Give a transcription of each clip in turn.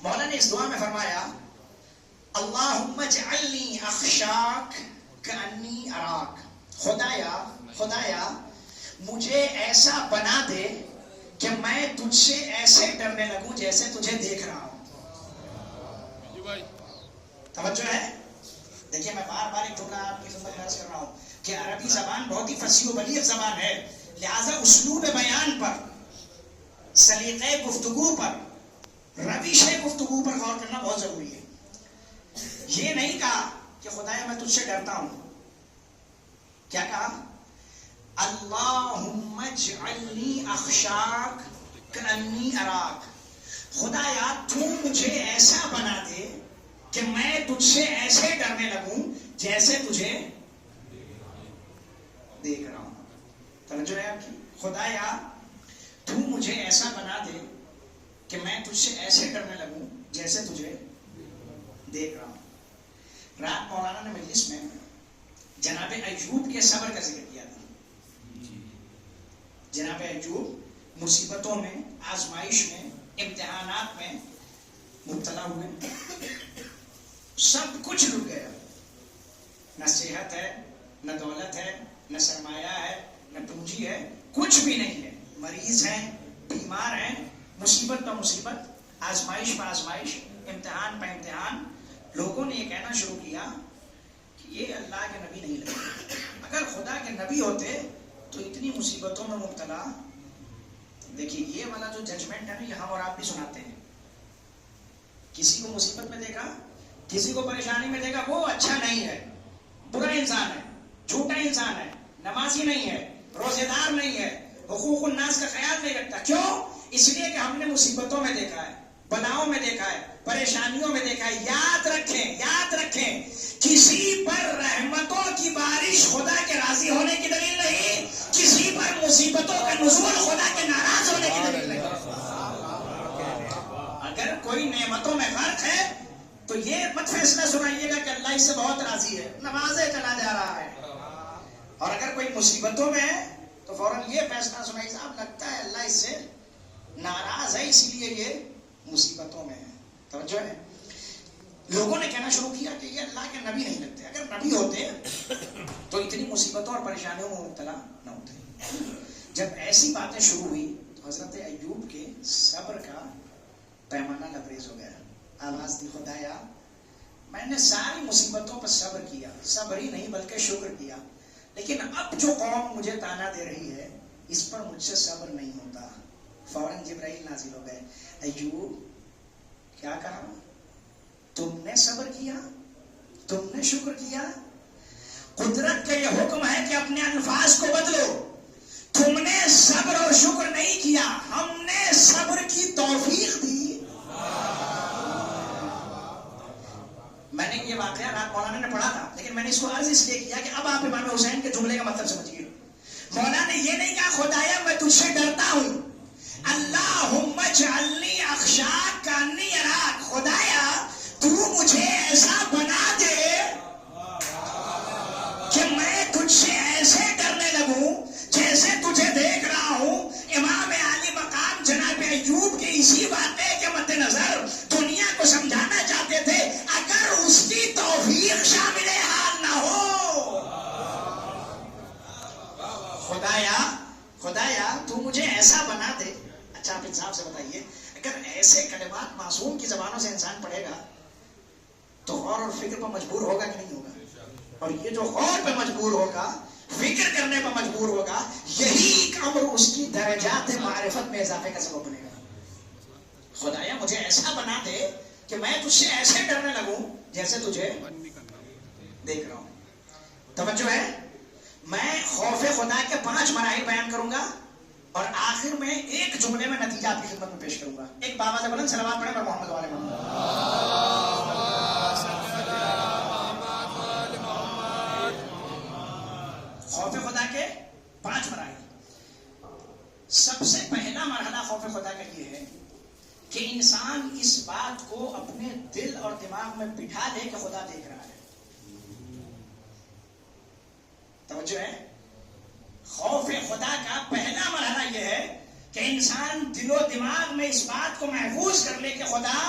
مولا نے اس دعا میں فرمایا اللہم اجعلنی اخشاک کانی اراک، خدایا مجھے ایسا بنا دے کہ میں تجھ سے ایسے ڈرنے لگوں جیسے تجھے دیکھ رہا ہوں. توجہ ہے؟ دیکھیے میں بار بار ایک جملہ آپ کی خدمت میں عرض کر رہا ہوں کہ عربی زبان بہت ہی فصیح و بلیغ زبان ہے، لہذا اسلوب بیان پر، سلیقے گفتگو پر، روش گفتگو پر غور کرنا بہت ضروری ہے. یہ نہیں کہا کہ خدایا میں تجھ سے ڈرتا ہوں، کیا کہا؟ اللہم اجعلنی اخشاک کانی اراک، خدایا تو مجھے ایسا بنا دے کہ میں تجھ سے ایسے ڈرنے لگوں جیسے تجھے دیکھ رہا ہوں. توجہ ہے آپ کی؟ خدایا تو مجھے ایسا بنا دے کہ میں تجھ سے ایسے ڈرنے لگوں جیسے تجھے دیکھ رہا ہوں. رات مولانا نے مجلس میں جناب ایوب کے صبر کا ذکر کیا تھا. جناب ایوب مصیبتوں میں، آزمائش میں، امتحانات میں مبتلا ہوئے، سب کچھ رک گیا، نہ صحت ہے، نہ دولت ہے، نہ سرمایہ ہے، نہ پونجی ہے، کچھ بھی نہیں ہے. مریض ہیں، بیمار ہیں، مصیبت پہ مصیبت، آزمائش پہ آزمائش، امتحان پہ امتحان. لوگوں نے یہ کہنا شروع کیا کہ یہ اللہ کے نبی نہیں لگتے. اگر خدا کے نبی ہوتے تو اتنی مصیبتوں میں مبتلا. دیکھیے یہ والا جو ججمنٹ ہے نا، یہ ہم اور آپ بھی سناتے ہیں. کسی کو مصیبت میں دیکھا، کسی کو پریشانی میں دیکھا، وہ اچھا نہیں ہے، برا انسان ہے، جھوٹا انسان ہے، نمازی نہیں ہے، روزے دار نہیں ہے، حقوق الناس کا خیال نہیں رکھتا. کیوں؟ اس لیے کہ ہم نے مصیبتوں میں دیکھا ہے، بلاؤں میں دیکھا ہے، پریشانیوں میں دیکھا ہے. یاد رکھیں کسی پر رحمتوں کی بارش خدا کے راضی ہونے کی دلیل نہیں، کسی پر مصیبتوں کا نزول خدا کے ناراض ہونے کی دلیل نہیں. اگر کوئی نعمتوں میں غرق ہے تو یہ مت فیصلہ سنائیے گا کہ اللہ اس سے بہت راضی ہے، نمازیں چلا جا رہا ہے. اور اگر کوئی مصیبتوں میں ہے تو فوراً یہ فیصلہ سنائیے صاحب لگتا ہے اللہ اس سے ناراض ہے، اسی لیے یہ مصیبتوں میں ہے. توجہ ہے؟ لوگوں نے کہنا شروع کیا کہ یہ اللہ کے نبی نہیں لگتے. اگر نبی ہوتے تو اتنی مصیبتوں اور پریشانیوں میں مبتلا نہ ہوتے. جب ایسی باتیں شروع ہوئی تو حضرت ایوب کے صبر کا پیمانہ لبریز ہو گیا. آواز دی خدایا میں نے ساری مصیبتوں پر صبر کیا، صبر ہی نہیں بلکہ شکر کیا، لیکن اب جو قوم مجھے تانا دے رہی ہے اس پر مجھ سے صبر نہیں ہوتا. فوراً جبرائیل نازل ہو گئے. ایوب کیا کہا؟ تم نے صبر کیا، تم نے شکر کیا. قدرت کا یہ حکم ہے کہ اپنے الفاظ کو بدلو. تم نے صبر اور شکر نہیں کیا، ہم نے صبر کی توفیق دی. میں نے یہ واقعہ رات مولانا نے پڑھا تھا، لیکن میں نے اس کو عرض اس لیے کیا کہ اب آپ امام حسین کے جملے کا مطلب سمجھیے. مولانا نے یہ نہیں کہا خدایا میں تجھ سے ڈرتا ہوں، اللہم اجعلنی اخشاک کانی اراک، خدایا تو مجھے ایسا بنا دے کہ میں تجھ سے ایسے ڈرنے لگوں جیسے تجھے دیکھ رہا ہوں. امام عالی مقام جناب ایوب کے اسی واقعے کے مد نظر دنیا کو سمجھانا چاہتے تھے اگر اس کی توفیق شامل حال نہ ہو. خدایا تو مجھے ایسا بنا دے. اچھا آپ انصاف سے بتائیے، اگر ایسے کلمات معصوم کی زبانوں سے انسان پڑھے گا تو غور اور فکر پر مجبور ہوگا کہ نہیں ہوگا؟ اور یہ جو غور پہ مجبور ہوگا، فکر کرنے پر مجبور ہوگا، یہی امر اس کی درجات معرفت میں اضافے کا سبب بنے گا. خدایا مجھے ایسا بنا دے کہ میں تجھ سے ایسے ڈرنے لگوں جیسے تجھے دیکھ رہا ہوں. توجہ ہے؟ میں خوف خدا کے 5 مراحل بیان کروں گا اور آخر میں ایک جملے میں نتیجہ آپ کی خدمت میں پیش کروں گا. ایک بابا سے بلند صلوات پڑھیں محمد والے محمد. خوف خدا کے 5 مراحل. سب سے پہلا مرحلہ خوف خدا کا یہ ہے کہ انسان اس بات کو اپنے دل اور دماغ میں بٹھا لے کہ خدا دیکھ رہا ہے. توجہ ہے؟ خوف خدا کا پہلا مرحلہ یہ ہے کہ انسان دل و دماغ میں اس بات کو محفوظ کر لے کہ خدا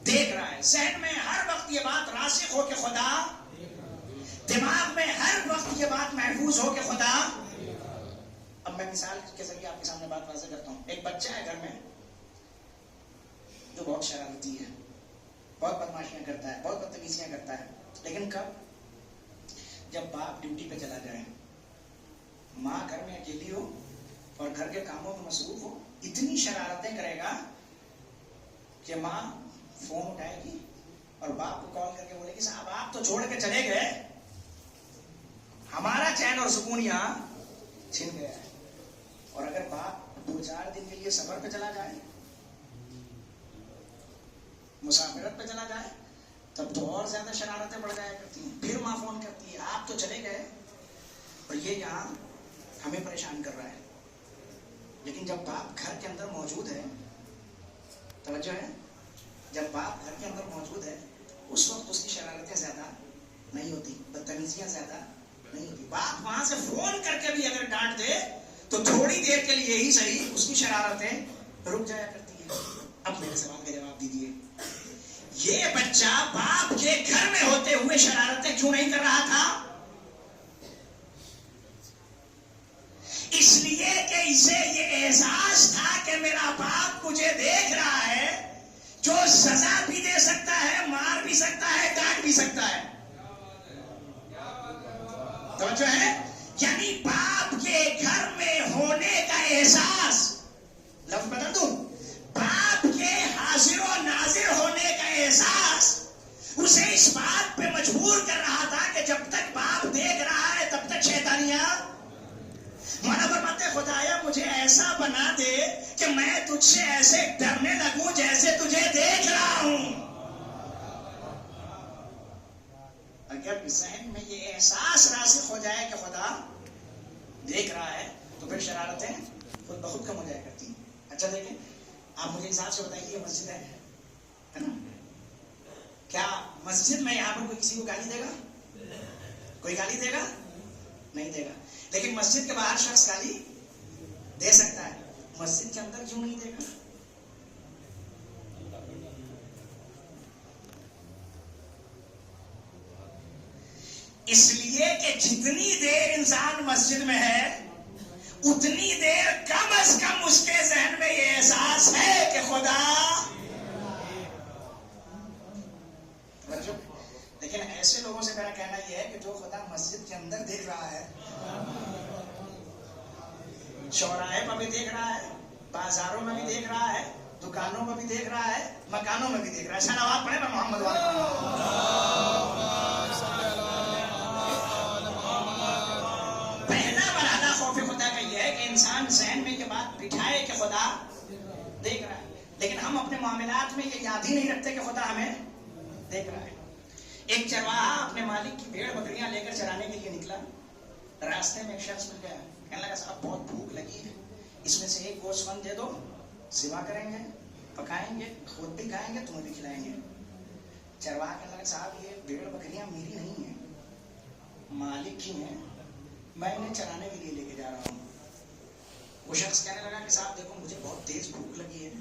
دیکھ رہا ہے. ذہن میں ہر وقت یہ بات راسخ ہو کہ خدا, دماغ میں ہر وقت یہ بات محفوظ ہو کہ خدا. اب میں مثال کے ذریعے آپ کے سامنے بات واضح کرتا ہوں. ایک بچہ ہے گھر میں جو بہت شرارتی ہے, بہت بدماشیاں کرتا ہے, بہت بدتمیزیاں کرتا ہے. لیکن کب؟ جب باپ ڈیوٹی پہ چلا جائے, ماں گھر میں اکیلی ہو اور گھر کے کاموں میں مصروف ہو, اتنی شرارتیں کرے گا کہ ماں فون اٹھائے گی اور باپ کو کال کر کے بولے گی صاحب آپ تو چھوڑ کے چلے گئے, ہمارا چین اور سکون یہاں چھن گیا ہے. اور اگر باپ 2-4 دن کے لیے سفر پہ چلا جائے, مسافرت پہ چلا جائے, تب تو اور زیادہ شرارتیں بڑھ جایا کرتی ہیں. پھر ماں فون کرتی ہے آپ تو چلے گئے اور یہ یہاں ہمیں پریشان کر رہا ہے. لیکن جب باپ گھر کے اندر موجود ہے, توجہ ہے, جب باپ گھر کے اندر موجود ہے اس وقت اس کی شرارتیں زیادہ نہیں ہوتی, بدتمیزیاں زیادہ نہیں ہوتی. باپ وہاں سے فون کر کے بھی اگر ڈانٹ دے تو تھوڑی دیر کے لیے ہی صحیح اس کی شرارتیں رک جایا کرتی ہیں. اب میرے سوال کا جواب دیجیے, یہ بچہ باپ کے گھر میں ہوتے ہوئے شرارتیں کیوں نہیں کر رہا تھا؟ اس لیے کہ اسے یہ احساس تھا کہ میرا باپ مجھے دیکھ رہا ہے, جو سزا بھی دے سکتا ہے, مار بھی سکتا ہے, ڈانٹ بھی سکتا ہے. توجہ ہے, یعنی باپ کے گھر میں ہونے کا احساس, لفظ بدل دوں, باپ کے حاضر و ناظر ہونے کا احساس اسے اس بات پہ مجبور کر رہا تھا کہ جب تک باپ دیکھ رہا ہے تب تک شیطانیاں. مولا فرماتے ہیں خدایا مجھے ایسا بنا دے کہ میں تجھ سے ایسے ڈرنے لگوں جیسے تجھے دیکھ رہا ہوں. اگر ذہن میں یہ احساس راسخ ہو جائے کہ خدا دیکھ رہا ہے تو پھر شرارتیں خود بخود کم ہو جائے کرتی ہیں. اچھا دیکھیں, آپ مجھے حساب سے بتائیے یہ مسجد ہے نا, کیا مسجد میں یہاں پر کوئی کسی کو گالی دے گا؟ کوئی گالی دے گا؟ نہیں دے گا. لیکن مسجد کے باہر شخص گالی دے سکتا ہے, مسجد کے اندر کیوں نہیں دے گا؟ اس لیے کہ جتنی دیر انسان مسجد میں ہے اتنی دیر کم از کم اس کے ذہن میں یہ احساس ہے کہ خدا. لیکن ایسے لوگوں سے میرا کہنا یہ ہے کہ جو خدا مسجد کے اندر دیکھ رہا ہے, چوراہے پر بھی دیکھ رہا ہے, بازاروں میں بھی دیکھ رہا ہے, دکانوں میں بھی دیکھ رہا ہے, مکانوں میں بھی دیکھ رہا ہے. صلوات پڑھیں پر محمد پہلا مرحلہ خوف خدا کا یہ ہے کہ انسان ذہن میں یہ بات بٹھائے کہ خدا دیکھ رہا ہے. لیکن ہم اپنے معاملات میں یہ یاد ہی نہیں رکھتے کہ خدا ہمیں دیکھ رہا ہے. ایک چرواہا اپنے مالک کی بھیڑ بکریاں لے کر چرانے کے لیے نکلا. راستے میں ایک شخص مل گیا, کہنے لگا صاحب بہت بھوک لگی ہے, اس میں سے ایک گوشت بند دے دو, ذبح کریں گے, پکائیں گے, خود بھی کھائیں گے, تمہیں بھی کھلائیں گے. چرواہا کہنے لگا صاحب یہ بھیڑ بکریاں میری نہیں ہیں, مالک کی ہیں, میں انہیں چرانے کے لیے لے کے جا رہا ہوں. وہ شخص کہنے لگا کہ صاحب دیکھو مجھے بہت تیز بھوک لگی ہے,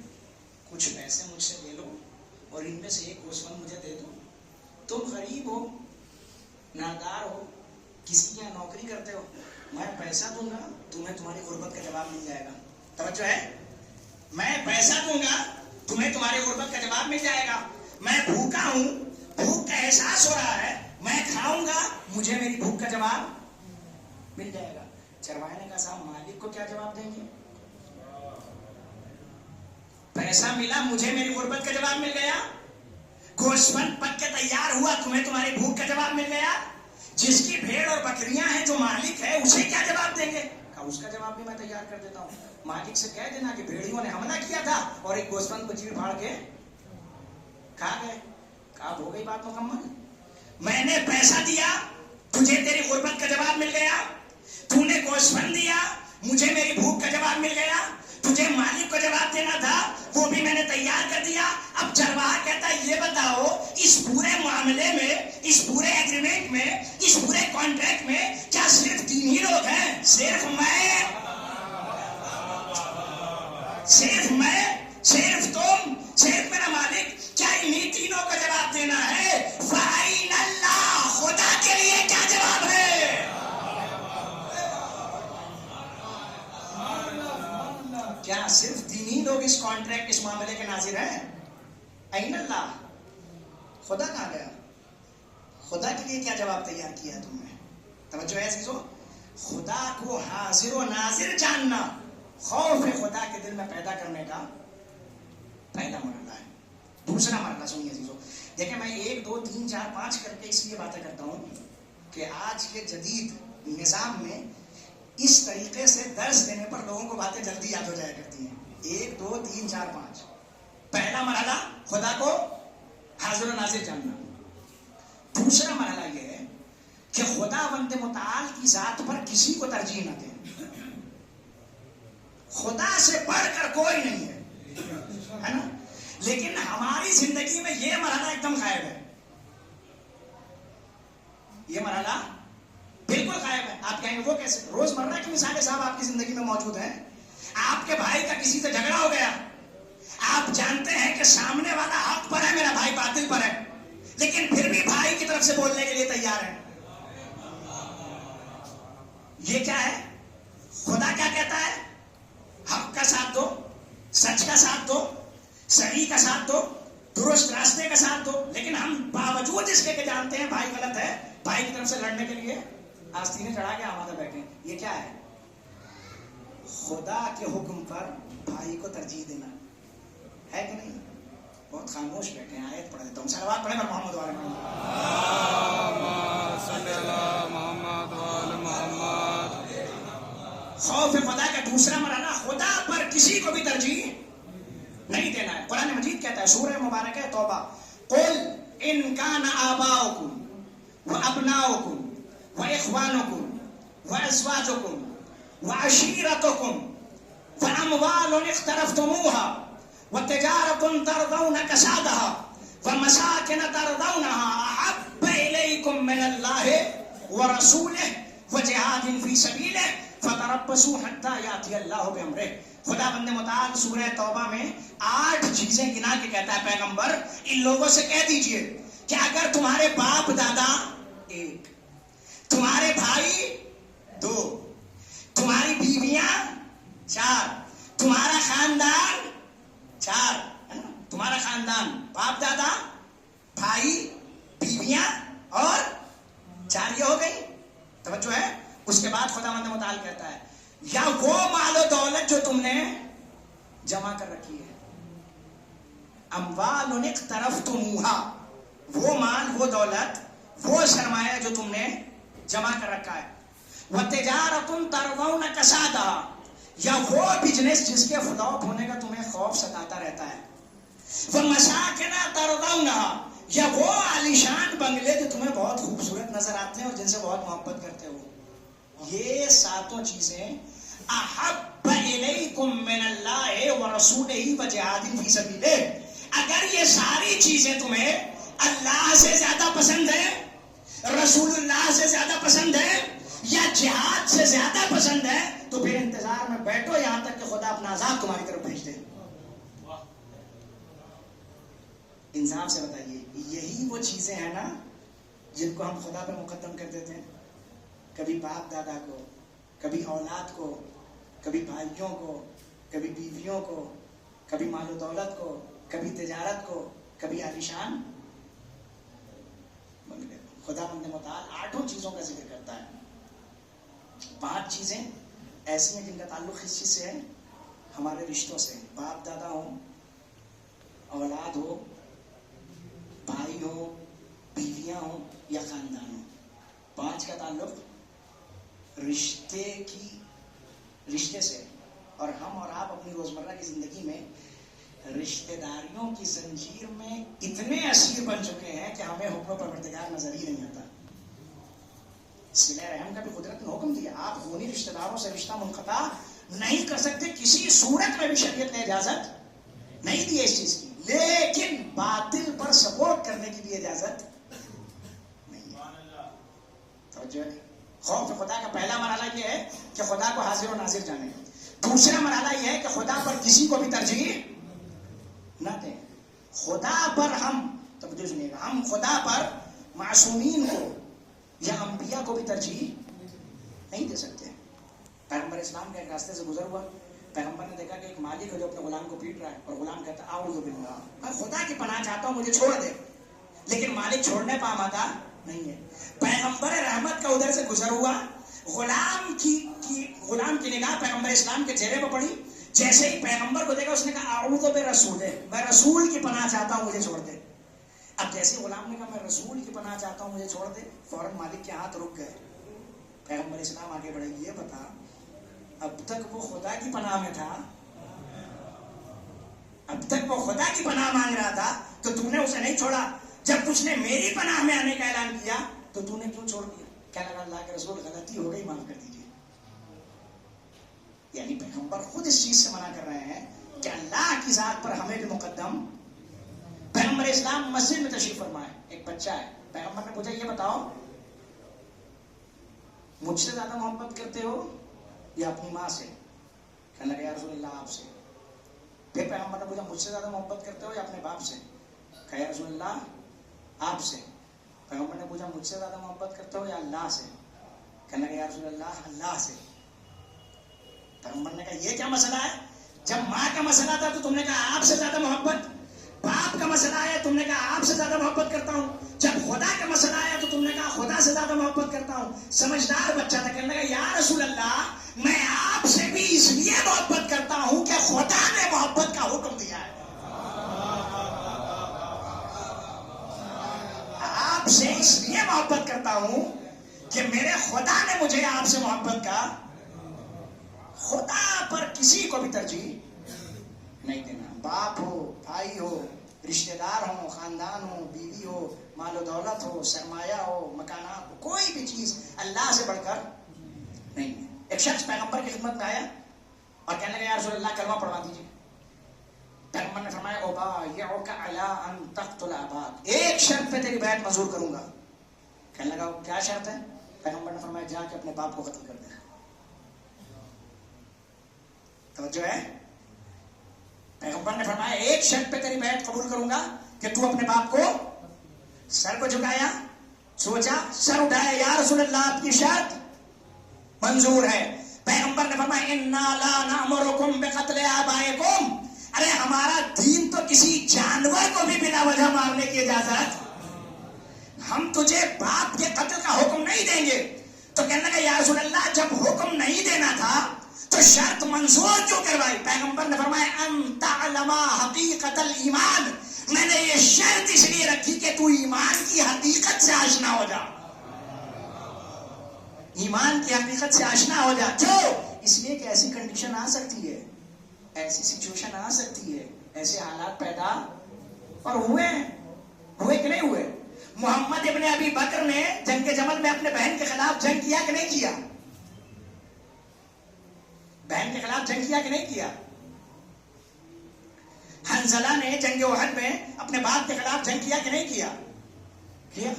کچھ پیسے مجھ سے لے لو اور ان میں سے ایک گوشت بند مجھے دے دو. تم غریب ہو, نادار ہو, کسی کے یہاں نوکری کرتے ہو, میں پیسہ دوں گا تمہیں تمہاری غربت کا جواب مل جائے گا. توجہ ہے, میں پیسہ دوں گا تمہیں تمہاری غربت کا جواب مل جائے گا. میں بھوکا ہوں, بھوک کا احساس ہو رہا ہے, میں کھاؤں گا مجھے میری بھوک کا جواب مل جائے گا. چرواہے نے کہا صاحب مالک کو کیا جواب دیں گے؟ پیسہ ملا, مجھے میری غربت کا جواب مل گیا, گوشت بند پک کے تیار ہوا, تمہیں تمہاری بھوک کا جواب مل گیا. جس کی بھیڑ اور بکریاں ہیں جو مالک ہے اسے کیا جواب دیں گے؟ کہا اس کا جواب بھی میں تیار کر دیتا ہوں. مالک سے کہہ دینا کہ بھیڑیوں نے حملہ کیا تھا اور ایک گوشت بند کو چیڑ پھاڑ کے کھا گئے. کہا ہو گئی بات مکمل, میں نے پیسہ دیا, تجھے تیری غربت کا جواب مل گیا, تو نے گوشت بند دیا, مجھے میری بھوک کا جواب مل گیا, تجھے مالک کو جواب دینا تھا وہ بھی میں نے تیار کر دیا. اب چرواہا کہتا ہے یہ بتاؤ اس پورے معاملے میں, اس پورے ایگریمنٹ میں, اس پورے کانٹریکٹ میں کیا صرف 3 ہی لوگ ہیں؟ صرف میں, صرف تم, صرف میرا مالک. کیا انہی ناظر ہے. این اللہ, خدا کہاں گیا؟ خدا کے لیے کیا جواب تیار کیا ہے تم نے؟ توجہ ہے عزیزو, خدا کو حاضر و ناظر جاننا خوف خدا کے دل میں پیدا کرنے کا پہلا مرحلہ ہے. دوسرا مرحلہ سنیے عزیزو, دیکھیں میں 1 2 3 4 5 کر کے اس لیے باتیں کرتا ہوں کہ آج کے جدید نظام میں اس طریقے سے درس دینے پر لوگوں کو باتیں جلدی یاد ہو جایا کرتی ہیں. 1 2 3 4 5. پہلا مرحلہ خدا کو حاضر و ناظر جاننا. دوسرا مرحلہ یہ ہے کہ خدا بند متعال کی ذات پر کسی کو ترجیح نہ دیں. خدا سے بڑھ کر کوئی نہیں ہے نا, لیکن ہماری زندگی میں یہ مرحلہ ایک دم غائب ہے. یہ مرحلہ بالکل غائب ہے. آپ کہیں گے وہ کیسے؟ روزمرہ کی مثالیں صاحب آپ کی زندگی میں موجود ہیں. آپ کے بھائی کا کسی سے جھگڑا ہو گیا, آپ جانتے ہیں کہ سامنے والا حق پر ہے, میرا بھائی باطل پر ہے, لیکن پھر بھی بھائی کی طرف سے بولنے کے لیے تیار ہے. یہ کیا ہے؟ خدا کیا کہتا ہے؟ حق کا ساتھ دو, سچ کا ساتھ دو, صحیح کا ساتھ دو, درست راستے کا ساتھ دو. لیکن ہم باوجود اس کے کہ جانتے ہیں بھائی غلط ہے, بھائی کی طرف سے لڑنے کے لیے آستینیں چڑھا کے آمادہ بیٹھے. یہ کیا ہے؟ خدا کے حکم پر بھائی کو ترجیح دینا ہے کہ نہیں؟ بہت خاموش بیٹھے ہیں. آیت پڑھ دیتا ہوں, صلوات پڑھیں اور محمد والے محمد. خوف خدا کا دوسرا مرحلہ خدا پر کسی کو بھی ترجیح نہیں دینا ہے. قرآن مجید کہتا ہے, سورہ مبارک ہے توبہ, قل ان کان آباؤکم وابناؤکم واخوانکم وازواجکم وعشیرتکم واموال اقترفتموها وتجارة ترضون كسادها ومساكن ترضونها أحب إليكم من الله ورسوله وجهاد في سبيله فتربصوا حتى يأتي الله بأمره. خدا بند متعال سورہ توبہ میں 8 چیزیں گنا کے کہتا ہے پیغمبر, ان لوگوں سے کہہ دیجئے کہ اگر تمہارے باپ دادا 1, تمہارے بھائی 2, تمہاری بیویاں 4, تمہارا خاندان 4, ہے نا, تمہارا خاندان باپ دادا بھائی بیویاں اور 4 یہ ہو گئی. توجہ ہے. اس کے بعد خدا مند متعال کہتا ہے یا وہ مال و دولت جو تم نے جمع کر رکھی ہے, اموال اقترفتموها, وہ مال وہ دولت وہ سرمایہ جو تم نے جمع کر رکھا ہے. وتجارة ترضون كسادها, یا وہ بزنس جس کے فلاپ ہونے کا تمہیں خوف ستاتا رہتا ہے. ومساکن ترضونها, یا وہ عالیشان بنگلے جو تمہیں بہت خوبصورت نظر آتے ہیں اور جن سے بہت محبت کرتے ہو. یہ 7 چیزیں احب الیکم من اللہ ورسولہ وجہاد فی سبیلہ, اگر یہ ساری چیزیں تمہیں اللہ سے زیادہ پسند ہے, رسول اللہ سے زیادہ پسند ہے, یا جہاد سے زیادہ پسند ہے, تو پھر انتظار میں بیٹھو یہاں تک کہ خدا اپنا عذاب تمہاری طرف بھیج دے. انصاف سے بتائیے, یہی وہ چیزیں ہیں نا جن کو ہم خدا پہ مقدم کر دیتے ہیں. کبھی باپ دادا کو, کبھی اولاد کو, کبھی بھائیوں کو, کبھی بیویوں کو, کبھی مال و دولت کو, کبھی تجارت کو, کبھی عالیشان. خدا بند متعال 8 چیزوں کا ذکر کرتا ہے. 5 چیزیں ایسی ہیں جن کا تعلق اس چیز سے ہے, ہمارے رشتوں سے, باپ دادا ہو, اولاد ہو, بھائی ہو, بیویاں ہو یا خاندان ہو. 5 کا تعلق رشتے سے. اور ہم اور آپ اپنی روزمرہ کی زندگی میں رشتہ داریوں کی زنجیر میں اتنے اسیر بن چکے ہیں کہ ہمیں حکم پروردگار نظر ہی نہیں آتا. صلہ رحم کا بھی قدرت نے حکم دیا, آپ خونی رشتہ داروں سے رشتہ منقطع نہیں کر سکتے, کسی صورت میں بھی شریعت نے اجازت نہیں دی اس چیز کی, لیکن باطل پر سپورٹ کرنے کی بھی اجازت نہیں ہے. توجہ. خوف خدا کا پہلا مرحلہ یہ ہے کہ خدا کو حاضر و ناظر جانے. دوسرا مرحلہ یہ ہے کہ خدا پر کسی کو بھی ترجیح نہ دیں. خدا پر ہم, توجہ سنیے گا, ہم خدا پر معصومین کو یا انبیاء کو بھی ترجیح نہیں دے سکتے. پیغمبر اسلام کے ایک راستے سے گزر ہوا, پیغمبر نے دیکھا کہ ایک مالک ہے جو اپنے غلام کو پیٹ رہا ہے اور غلام کہتا ہے اعوذ باللہ، میں خدا کی پناہ چاہتا ہوں مجھے چھوڑ دے، لیکن مالک چھوڑنے پا آمادہ نہیں ہے. پیغمبر رحمت کا ادھر سے گزر ہوا، غلام کی نگاہ پیغمبر اسلام کے چہرے پر پڑی. جیسے ہی پیغمبر کو دیکھا اس نے کہا اعوذ برسول، میں رسول کی پناہ چاہتا ہوں مجھے چھوڑ دے. اب جیسے غلام نے کہا میں رسول کی پناہ چاہتا ہوں مجھے چھوڑ دے، فوراً مالک کے ہاتھ رک گئے. پیغمبر اسلام آگے بڑھے، یہ بتا اب تک وہ خدا کی پناہ میں تھا، اب تک وہ خدا کی پناہ مانگ رہا تھا تو تو نے اسے نہیں چھوڑا، جب اس نے میری پناہ میں آنے کا اعلان کیا تو تو نے کیوں چھوڑ دیا؟ کہنے لگا اللہ کے رسول غلطی ہو گئی، معاف کر دیجیے. یعنی پیغمبر خود اس چیز سے منع کر رہے ہیں کہ اللہ کی ذات پر ہمیں بھی مقدم. پیغمبر اسلام مسجد میں تشریف فرمائے، ایک بچہ ہے، پیغمبر نے پوچھا یہ بتاؤ مجھ سے زیادہ محبت کرتے ہو یا اپنی ماں سے؟ کہنے لگا یا رسول اللہ آپ سے. پھر پیغمبر نے پوچھا مجھ سے زیادہ محبت کرتے ہو یا اپنے باپ سے؟ کہا یا رسول اللہ آپ سے. پیغمبر نے پوچھا مجھ سے زیادہ محبت کرتے ہو یا اللہ سے؟ کہنے لگا یا رسول اللہ اللہ سے. پیغمبر نے کہا یہ کیا مسئلہ ہے؟ جب ماں کا مسئلہ تھا تو تم نے کہا آپ سے زیادہ محبت، باپ کا مسئلہ آیا تم نے کہا آپ سے زیادہ محبت کرتا ہوں، جب خدا کا مسئلہ آیا تو تم نے کہا خدا سے زیادہ محبت کرتا ہوں. سمجھدار بچہ تھا، کہنے لگا یا رسول اللہ میں آپ سے بھی اس لیے محبت کرتا ہوں کہ خدا نے محبت کا حکم دیا ہے. آپ سے اس لیے محبت کرتا ہوں کہ میرے خدا نے مجھے آپ سے محبت کا. خدا پر کسی کو بھی ترجیح نہیں دینا، باپ ہو، بھائی ہو، رشتہ دار ہو، خاندان ہو، بیوی ہو، مال و دولت ہو، سرمایہ ہو، مکانات ہو، کوئی بھی چیز اللہ سے بڑھ کر نہیں ہے. ایک شخص پیغمبر کی خدمت میں آیا اور کہنے لگا یا رسول اللہ کلمہ پڑھوا دیجیے. پیغمبر نے فرمایا ابایعک علی ان تقتل اباک، ایک شرط پہ تیری بیعت منظور کروں گا. کہنے لگا کیا شرط ہے؟ پیغمبر نے فرمایا جا کے اپنے باپ کو قتل کر دے. توجہ ہے؟ پیغمبر نے فرمایا ایک شرط پہ تیری بیعت قبول کروں گا کہ تو اپنے باپ کو. سر کو جھکایا، سوچا، سر اٹھایا، یا رسول اللہ آپ کی شرط منظور ہے. پیغمبر نے فرمایا انا لا نامرکم بقتل آبائکم، ارے ہمارا دین تو کسی جانور کو بھی بلا وجہ مارنے کی اجازت، ہم تجھے باپ کے قتل کا حکم نہیں دیں گے. تو کہنے لگا یا رسول اللہ جب حکم نہیں دینا تھا تو شرط منظور کیوں کروائی؟ پیغمبر نے فرمایا ان تعلم حقیقت الایمان، میں نے یہ شرط اس لیے رکھی کہ تو ایمان کی حقیقت سے آشنا ہو جا. ایمان کی حقیقت سے آشنا ہو جا. کیوں؟ اس لیے کہ ایسی کنڈیشن آ سکتی ہے، ایسی سچویشن آ سکتی ہے، ایسے حالات پیدا اور ہوئے کہ نہیں ہوئے. محمد ابن ابی بکر نے جنگ جمل میں اپنے بہن کے خلاف جنگ کیا کہ نہیں کیا؟ بہن کے خلاف جنگ کیا کہ نہیں کیا؟ حنزلہ نے جنگ احد میں اپنے باپ کے خلاف جنگ کیا کہ نہیں کیا؟ کیا.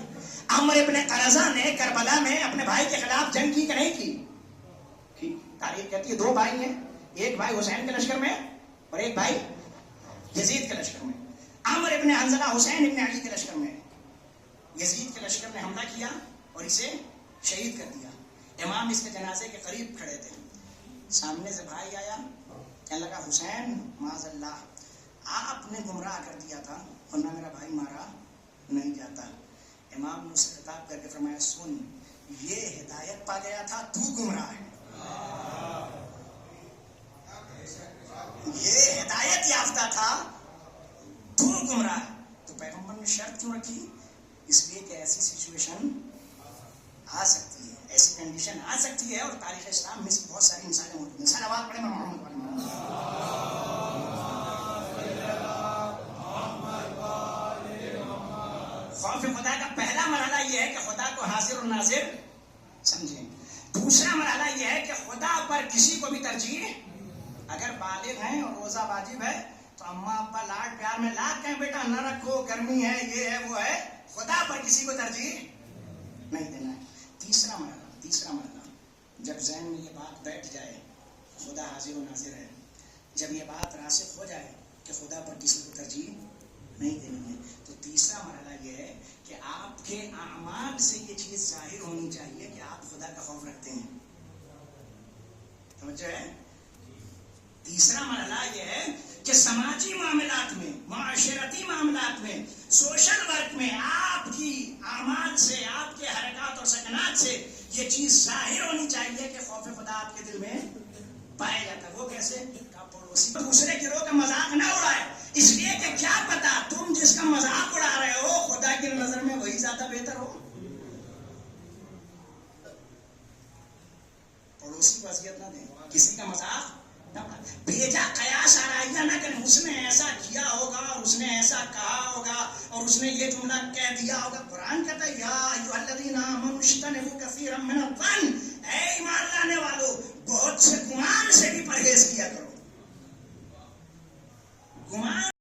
عمر ابن قرظہ نے کربلا میں اپنے بھائی کے خلاف جنگ کی کہ نہیں کی؟ تاریخ کہتی ہے دو بھائی ہیں، ایک بھائی حسین کے لشکر میں اور ایک بھائی یزید کے لشکر میں. عمر ابن حنزلہ حسین ابن علی کے لشکر میں، یزید کے لشکر نے حملہ کیا اور اسے شہید کر دیا. امام اس کے جنازے کے قریب کھڑے تھے. سامنے سے بھائی آیا، کہنے لگا حسین معاذ اللہ آپ نے گمراہ کر دیا تھا ورنہ میرا بھائی مارا نہیں جاتا. امام نے اسے خطاب کر کے فرمایا سن، یہ ہدایت پا گیا تھا، تو گمراہ ہے. یہ ہدایت یافتہ تھا، تو گمراہ ہے. تو پیغمبر نے شرط کیوں رکھی؟ اس لیے کہ ایسی سچویشن آ سکتی ہے، ایسی کنڈیشن آ سکتی ہے. اور تاریخ اسلام میں اس کی بہت ساری مثالیں موجود ہیں. صلوات پڑھیں محمد والے خوف خدا کا پہلا مرحلہ یہ ہے کہ خدا کو حاضر اور ناظر سمجھیں. دوسرا مرحلہ یہ ہے کہ خدا پر کسی کو بھی ترجیح، اگر بالغ ہیں اور روزہ واجب ہے تو اماں ابا لاڈ پیار میں لاڈ کہیں بیٹا نہ رکھو، گرمی ہے، یہ ہے وہ ہے. خدا پر کسی کو ترجیح نہیں دینا ہے. تیسرا مرحلہ جب ذہن میں یہ بات بیٹھ جائے خدا حاضر و ناظر ہے، جب یہ بات راسخ ہو جائے کہ خدا پر کسی کو ترجیح نہیں دینی ہے، تو تیسرا مرحلہ یہ ہے کہ آپ کے اعمال سے یہ چیز ظاہر ہونی چاہیے کہ آپ خدا کا خوف رکھتے ہیں. سمجھے؟ تیسرا مرحلہ یہ ہے کہ سماجی معاملات میں، معاشرتی معاملات میں، سوشل ورک میں آپ کی اعمال سے، آپ کے حرکات اور سکنات سے یہ چیز ظاہر ہونی چاہیے کہ خوف خدا آپ کے دل میں پایا جاتا ہے. وہ کیسے؟ پڑوسی دوسرے گروہ کا مذاق نہ اڑائے، اس لیے کہ کیا پتا تم جس کا مذاق اڑا رہے ہو خدا کی نظر میں وہی زیادہ بہتر ہو. پڑوسی کو اذیت نہ دیں، کسی کا مذاق نہ اڑائیں. بھیجا قیاس آرائیہ نہ کریں، اس نے ایسا کیا ہوگا اور اس نے ایسا کہا ہوگا اور اس نے یہ جملہ کہہ دیا ہوگا. قرآن کہتا ہے یا ایھا الذین آمنوا اجتنبوا کثیرا من الظن، اے ایمان لانے والو بہت سے گمان سے بھی پرہیز کیا کرو. گمان